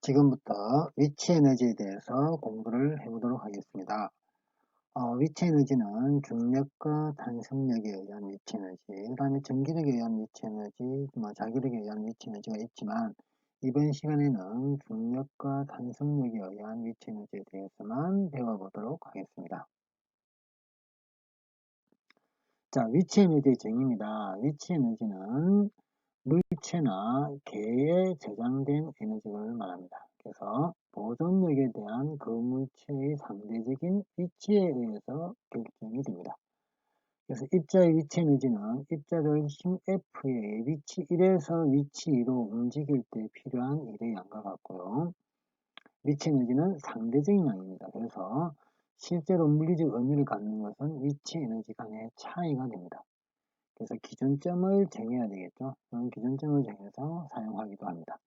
지금부터 위치 에너지에 대해서 공부를 해보도록 하겠습니다. 위치 에너지는 중력과 탄성력에 의한 위치 에너지, 그 다음에 전기력에 의한 위치 에너지, 자기력에 의한 위치 에너지가 있지만, 이번 시간에는 중력과 탄성력에 의한 위치 에너지에 대해서만 배워보도록 하겠습니다. 자, 위치 에너지의 정의입니다. 위치 에너지는 물체나 개에 저장된 에너지를 말합니다. 그래서 보존력에 대한 그 물체의 상대적인 위치에 의해서 결정이 됩니다. 그래서 입자의 위치 에너지는 입자를 힘 F의 위치 1에서 위치 2로 움직일 때 필요한 일의 양과 같고요. 위치 에너지는 상대적인 양입니다. 그래서 실제로 물리적 의미를 갖는 것은 위치 에너지 간의 차이가 됩니다. 그래서 기준점을 정해야 되겠죠. 그런 기준점을 정해서 사용하기도 합니다.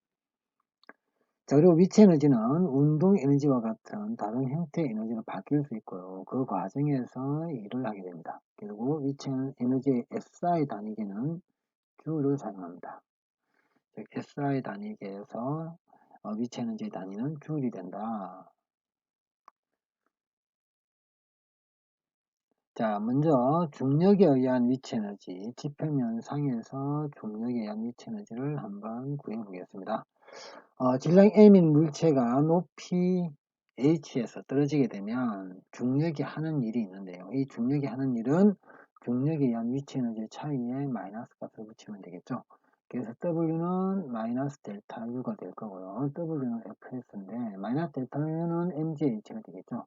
자, 그리고 위치 에너지는 운동 에너지와 같은 다른 형태의 에너지로 바뀔 수 있고요. 그 과정에서 일을 하게 됩니다. 그리고 위치 에너지의 SI 단위계는 J를 사용합니다. 즉, SI 단위계에서 위치 에너지의 단위는 J이 된다. 자, 먼저 중력에 의한 위치 에너지, 지표면 상에서 중력에 의한 위치 에너지를 한번 구해 보겠습니다. 질량 m인 물체가 높이 h에서 떨어지게 되면 중력이 하는 일이 있는데요. 이 중력이 하는 일은 중력에 의한 위치 에너지 차이에 마이너스 값을 붙이면 되겠죠. 그래서 W는 마이너스 델타 U가 될 거고요. W는 FS인데 마이너스 델타 U는 mgH가 되겠죠.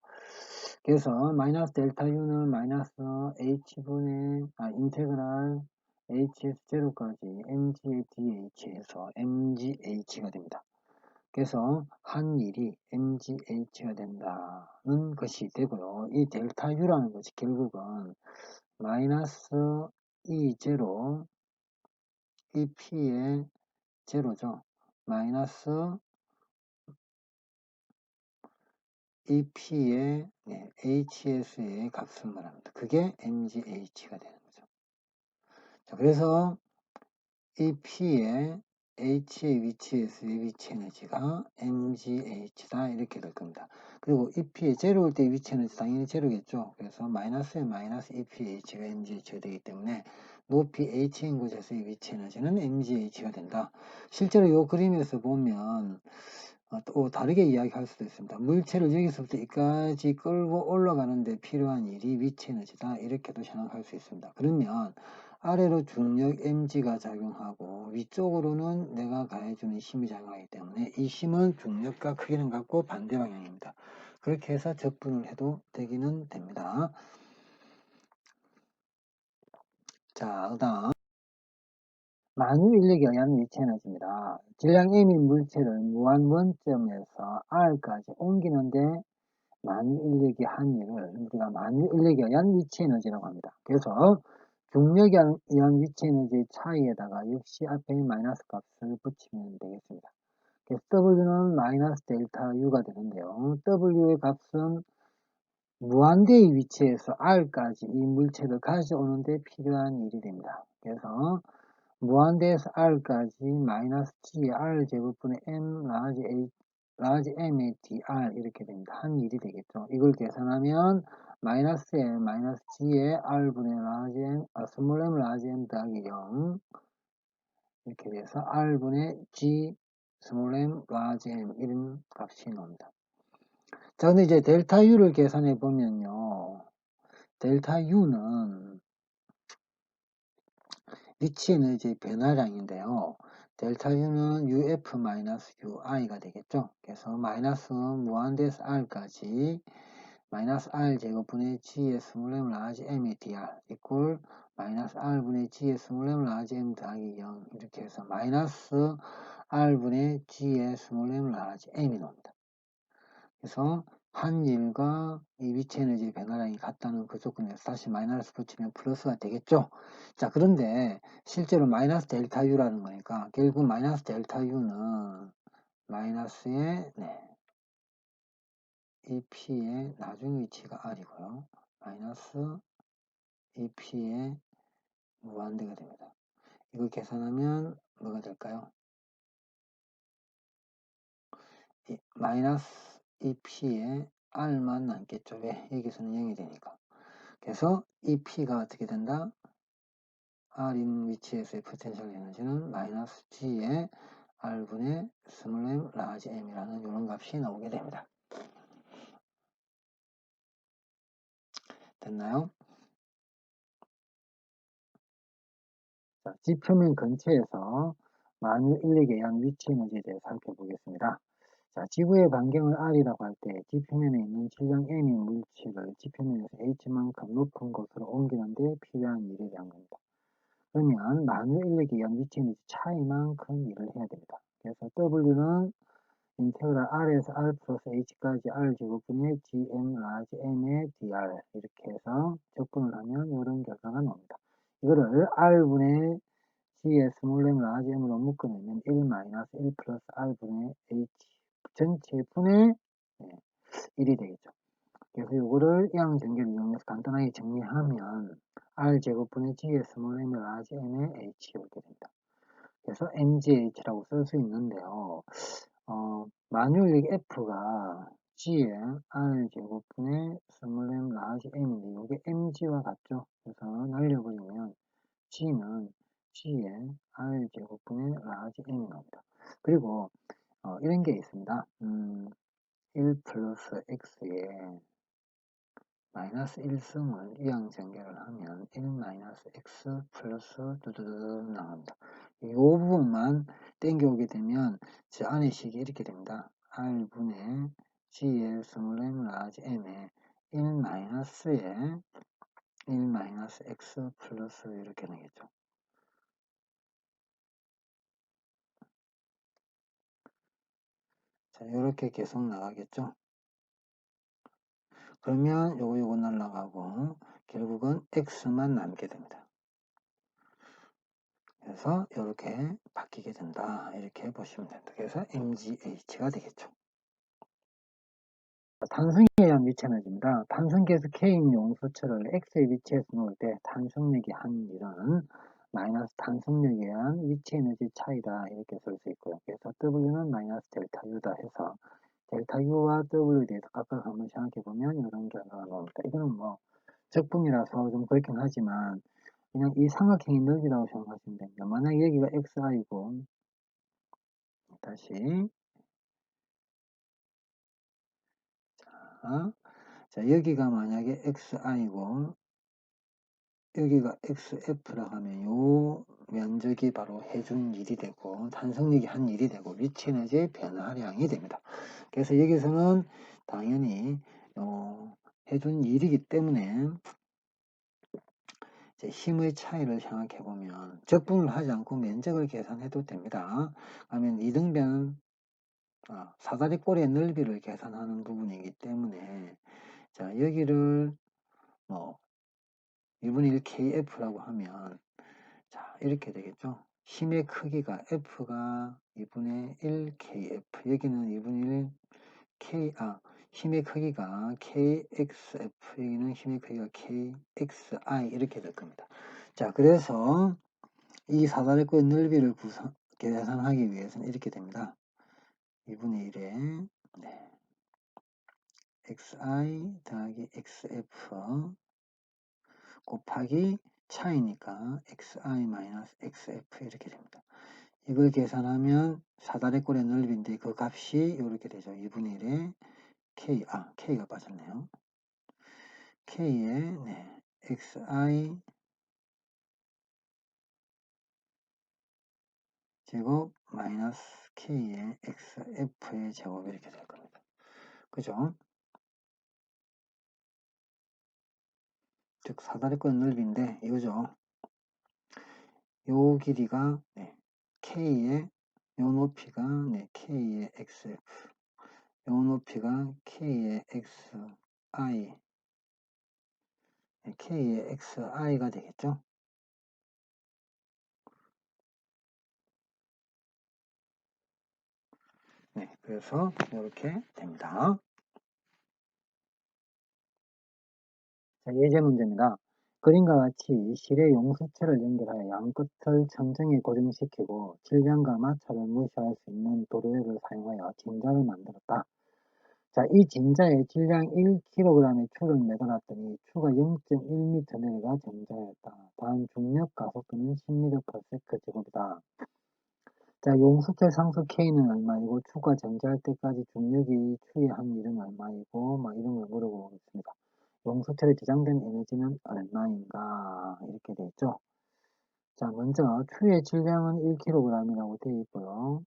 그래서 마이너스 델타 U는 마이너스 H분의 인테그랄 HS0까지 mg의 dh에서 mgh가 됩니다. 그래서 한 일이 mgh가 된다는 것이 되고요. 이 델타 U라는 것이 결국은 마이너스 E0 이 P의 제로죠. 마이너스 이 P의 HS의 값을 말합니다. 그게 mgh가 되는 거죠. 자, 그래서 이 P의 H의 위치에서의 위치 에너지가 mgh다 이렇게 될 겁니다. 그리고 이 P의 제로일 때 위치 에너지 당연히 제로겠죠. 그래서 마이너스에 마이너스 이 PH가 mgh가 되기 때문에 높이 h인 곳에서의 위치 에너지는 mgh가 된다. 실제로 이 그림에서 보면 또 다르게 이야기할 수도 있습니다. 물체를 여기서부터 여기까지 끌고 올라가는데 필요한 일이 위치 에너지다 이렇게도 생각할 수 있습니다. 그러면 아래로 중력 mg가 작용하고 위쪽으로는 내가 가해주는 힘이 작용하기 때문에 이 힘은 중력과 크기는 같고 반대 방향입니다. 그렇게 해서 적분을 해도 되기는 됩니다. 자, 그 다음 만유 인력에 의한 위치 에너지입니다. 질량 m인 물체를 무한 원점에서 r까지 옮기는데 만유 인력이 한 일을 우리가 만유 인력에 의한 위치 에너지라고 합니다. 그래서 중력에 의한 위치 에너지의 차이에다가 역시 앞에 마이너스 값을 붙이면 되겠습니다. 그래서 W는 마이너스 델타 U가 되는데요. W의 값은 무한대의 위치에서 R까지 이 물체를 가져오는데 필요한 일이 됩니다. 그래서 무한대에서 R까지 마이너스 G R제곱분의 M 라지 M의 dr 이렇게 됩니다. 한 일이 되겠죠. 이걸 계산하면 마이너스에 마이너스 G에 R분의 라지 M, 스몰 M 라지 M 더하기 0 이렇게 돼서 R분의 G 스몰 M 라지 M 이런 값이 나옵니다. 자, 근데 이제 델타 U를 계산해 보면요. 델타 U는 위치 에너지 변화량인데요. 델타 U는 UF-UI가 되겠죠. 그래서 마이너스 무한대에서 R까지 마이너스 R 제곱분의 G의 스몰 M 라지 M의 dr 이꼴 마이너스 R분의 G의 스몰 M 라지 M 더하기 0 이렇게 해서 마이너스 R분의 G의 스몰 M 라지 M이 나옵니다. 그래서 한 일과 이 위치 에너지 변화량이 같다는 그 조건에서 다시 마이너스 붙이면 플러스가 되겠죠. 자, 그런데 실제로 마이너스 델타 U라는 거니까 결국 마이너스 델타 U는 마이너스의 이 P의 나중 위치가 R이고요. 마이너스 이 P의 무한대가 됩니다. 이거 계산하면 뭐가 될까요? 마이너스 2p에 r만 남겠죠. 왜? 여기서는 0이 되니까. 그래서 이 p가 어떻게 된다? r인 위치에서의 포텐셜 에너지는 마이너스 g의 r분의 스몰 m 라지 m이라는 이런 값이 나오게 됩니다. 됐나요? 자, 지표면 근처에서 만유 인력에 의한 위치 에너지에 대해 살펴보겠습니다. 자, 지구의 반경을 r이라고 할 때 지표면에 있는 질량 m인 물질을 지표면에서 h만큼 높은 곳으로 옮기는 데 필요한 일에 대한 겁니다. 그러면 만유 인력에 의한 위치 에너지 차이만큼 일을 해야 됩니다. 그래서 W는 인테그랄 R에서 R 플러스 H까지 R 제곱분의 GM 라지 M의 DR 이렇게 해서 적분을 하면 이런 결과가 나옵니다. 이거를 R분의 G의 스몰 m 라지 M으로 묶어내면 1 마이너스 1 플러스 R분의 H 전체 분의 1이 되겠죠. 그래서 이거를 이항 전개를 이용해서 간단하게 정리하면 R 제곱분의 G의 스몰 m 라지 M의 H 이렇게 됩니다. 그래서 MGH라고 쓸 수 있는데요. 만유인력 F가 G의 R 제곱분의 스몰 m 라지 M인데 이게 MG와 같죠? 그래서 날려버리면 G는 G의 R 제곱분의 라지 M이 나옵니다. 그리고 이런 게 있습니다. 1 플러스 X에 마이너스 1승을 이항 전개를 하면 1 마이너스 X 플러스 두두두 나옵니다. 이 부분만 땡겨오게 되면 저 안의 식이 이렇게 됩니다. R분의 G의 스몰 m 라지 M에 1 마이너스에 1 마이너스 X 플러스 이렇게 되겠죠. 자, 이렇게 계속 나가겠죠. 그러면 요거 날라가고 결국은 X만 남게 됩니다. 그래서 이렇게 바뀌게 된다. 이렇게 보시면 된다. 그래서 MGH가 되겠죠. 탄성에 의한 위치 에너지입니다. 탄성계에서 K인 용수철을 X의 위치에서 놓을 때 탄성력이 한 일은 마이너스 탄성력에 의한 위치 에너지 차이다. 이렇게 쓸 수 있고요. 그래서 W는 마이너스 델타 U다 해서 델타 U와 W에 대해서 각각 한번 생각해 보면 이런 결과가 나옵니다. 이거는 뭐 적분이라서 좀 그렇긴 하지만 그냥 이 삼각형의 넓이라고 생각하시면 됩니다. 만약 여기가 XI고 다시 자, 여기가 만약에 XI고 여기가 XF라고 하면 요 면적이 바로 해준 일이 되고 탄성력이 한 일이 되고 위치 에너지의 변화량이 됩니다. 그래서 여기서는 당연히 해준 일이기 때문에 이제 힘의 차이를 생각해 보면 적분을 하지 않고 면적을 계산해도 됩니다. 그러면 이등변 사다리 꼬리의 넓이를 계산하는 부분이기 때문에 자, 여기를 뭐 2분의 1 KF라고 하면 자, 이렇게 되겠죠. 힘의 크기가 F가 2분의 1 KF, 여기는 2분의 1 힘의 크기가 KXF, 여기는 힘의 크기가 KXI 이렇게 될 겁니다. 자, 그래서 이 사다리꼴의 넓이를 계산하기 위해서는 이렇게 됩니다. 2분의 1에 XI 더하기 XF 곱하기 차이니까 XI-XF 이렇게 됩니다. 이걸 계산하면 사다리꼴의 넓이인데 그 값이 이렇게 되죠. 2분의 1에 K가 빠졌네요. K에 XI 제곱 마이너스 K의 XF의 제곱 이렇게 될 겁니다. 그죠? 즉 사다리꼴 넓이인데 이거죠. 요 길이가 K의 요 높이가 K의 XF 요 높이가 K의 XI K의 XI가 되겠죠. 그래서 이렇게 됩니다. 자, 예제 문제입니다. 그림과 같이 실의 용수체를 연결하여 양끝을 천정에 고정시키고 질량과 마찰을 무시할 수 있는 도료를 사용하여 진자를 만들었다. 자, 이 진자에 질량 1kg의 추를 매달았더니 추가 0.1m 내려가 정자였다. 단 중력 가속도는 10m/s 제곱이다. 자, 용수체 상수 K는 얼마이고 추가 정지할 때까지 중력이 추에 한 일은 얼마이고 이런 걸 물어보고 있습니다. 용수체에 저장된 에너지는 얼마인가 이렇게 되어 있죠. 자, 먼저 추의 질량은 1kg이라고 되어 있고요.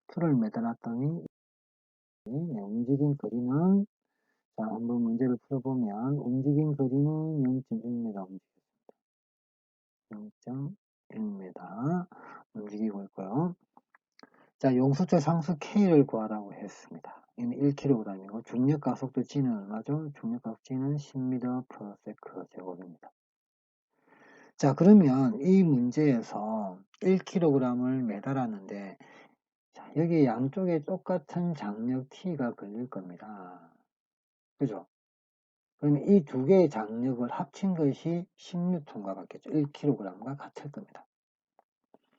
추를 매달았더니 움직인 거리는 자, 한번 문제를 풀어보면 움직인 거리는 0.1m 움직였습니다. 0.1m 움직이고 있고요. 자, 용수체 상수 K를 구하라고 했습니다. 이는 1kg이고 중력 가속도 G는 얼마죠? 중력 가속도 G는 10m/s 제곱입니다. 자, 그러면 이 문제에서 1kg을 매달았는데 자, 여기 양쪽에 똑같은 장력 T가 걸릴 겁니다. 그죠? 그러면 이 두 개의 장력을 합친 것이 10N과 같겠죠. 1kg과 같을 겁니다.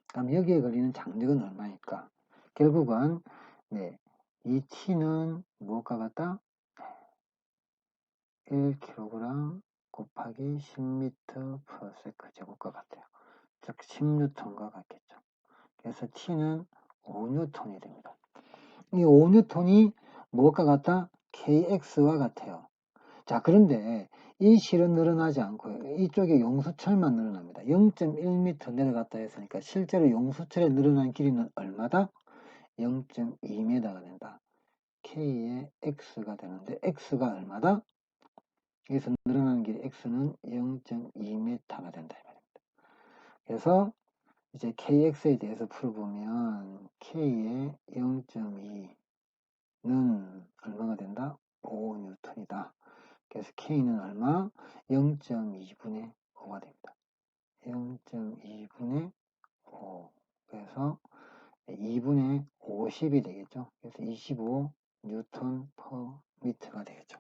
그럼 여기에 걸리는 장력은 얼마일까? 결국은 이 T는 무엇과 같다? 1kg 곱하기 10m/s 제곱과 같아요. 즉 10N과 같겠죠. 그래서 T는 5N이 됩니다. 이 5N이 무엇과 같다? KX와 같아요. 자, 그런데 이 실은 늘어나지 않고요. 이쪽에 용수철만 늘어납니다. 0.1m 내려갔다 했으니까 실제로 용수철에 늘어난 길이는 얼마다? 0.2m가 된다. K의 X가 되는데 X가 얼마다? 여기서 늘어나는 길이 X는 0.2m가 된다. 그래서 이제 KX에 대해서 풀어보면 K의 0.2는 얼마가 된다? 5N이다. 그래서 K는 얼마? 0.2분의 5가 됩니다. 0.2분의 5. 그래서 2분의 50이 되겠죠. 그래서 25 뉴턴 퍼 미터가 되겠죠.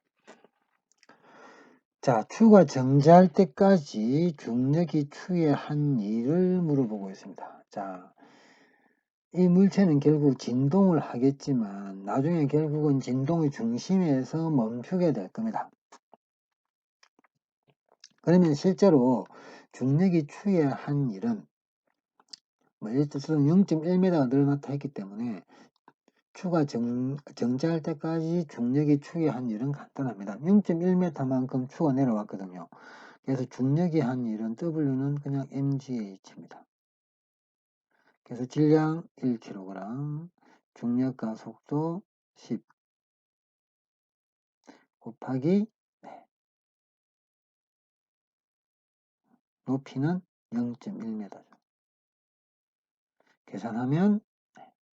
자, 추가 정지할 때까지 중력이 추에 한 일을 물어보고 있습니다. 자, 이 물체는 결국 진동을 하겠지만 나중에 결국은 진동의 중심에서 멈추게 될 겁니다. 그러면 실제로 중력이 추에 한 일은 예를 들어서 0.1m가 늘어났다 했기 때문에 추가 정지할 때까지 중력이 추에 한 일은 간단합니다. 0.1m만큼 추가 내려왔거든요. 그래서 중력이 한 일은 W는 그냥 mgh입니다. 그래서 질량 1kg, 중력 가속도 10 곱하기 높이는 0.1m죠. 계산하면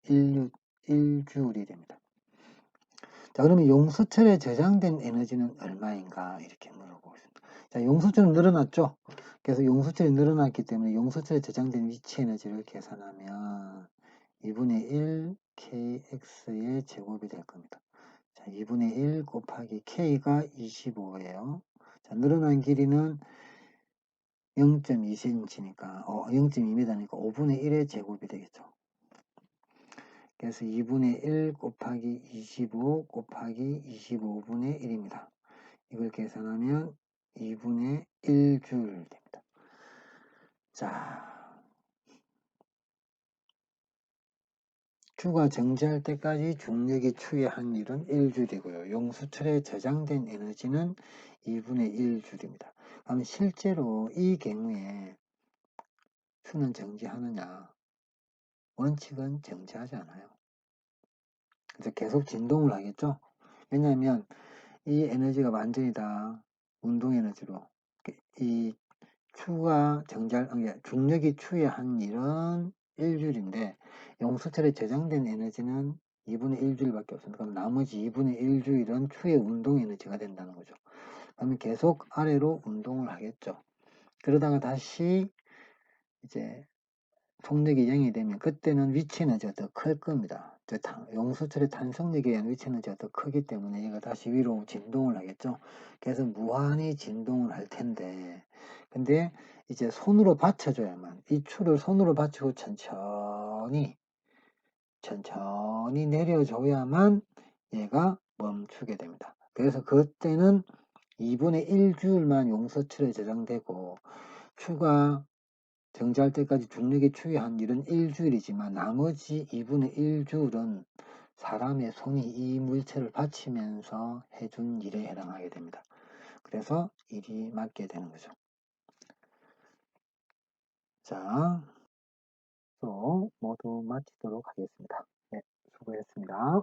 1J이 됩니다. 자, 그러면 용수철에 저장된 에너지는 얼마인가 이렇게 물어보고 있습니다. 자, 용수철은 늘어났죠. 그래서 용수철이 늘어났기 때문에 용수철에 저장된 위치 에너지를 계산하면 2분의 1 kx의 제곱이 될 겁니다. 자, 2분의 1 곱하기 k가 25예요. 자, 늘어난 길이는 0.2cm니까 0.2m니까 5분의 1의 제곱이 되겠죠. 그래서 2분의 1 곱하기 25 곱하기 25분의 1입니다. 이걸 계산하면 2분의 1줄 됩니다. 자, 추가 정지할 때까지 중력이 추에 한 일은 1줄이고요. 용수철에 저장된 에너지는 2분의 1줄입니다. 그럼 실제로 이 경우에 추는 정지하느냐? 원칙은 정지하지 않아요. 그래서 계속 진동을 하겠죠. 왜냐하면 이 에너지가 완전히 다 운동 에너지로 이 추가 정지할 중력이 추에 한 일은 1줄인데 용수철에 저장된 에너지는 2분의 1줄밖에 없습니다. 그럼 나머지 2분의 1줄은 추의 운동 에너지가 된다는 거죠. 그러면 계속 아래로 운동을 하겠죠. 그러다가 다시 이제 속력이 0이 되면 그때는 위치는 더 클 겁니다. 용수철의 탄성력에 의한 위치는 더 크기 때문에 얘가 다시 위로 진동을 하겠죠. 그래서 무한히 진동을 할 텐데, 근데 이제 손으로 받쳐줘야만, 이 줄을 손으로 받치고 천천히 내려줘야만 얘가 멈추게 됩니다. 그래서 그때는 2분의 1줄만 용서철에 저장되고, 추가 정지할 때까지 중력의 추이 한 일은 1줄이지만 나머지 2분의 1줄은 사람의 손이 이 물체를 받치면서 해준 일에 해당하게 됩니다. 그래서 일이 맞게 되는 거죠. 자, 또 모두 마치도록 하겠습니다. 네, 수고했습니다.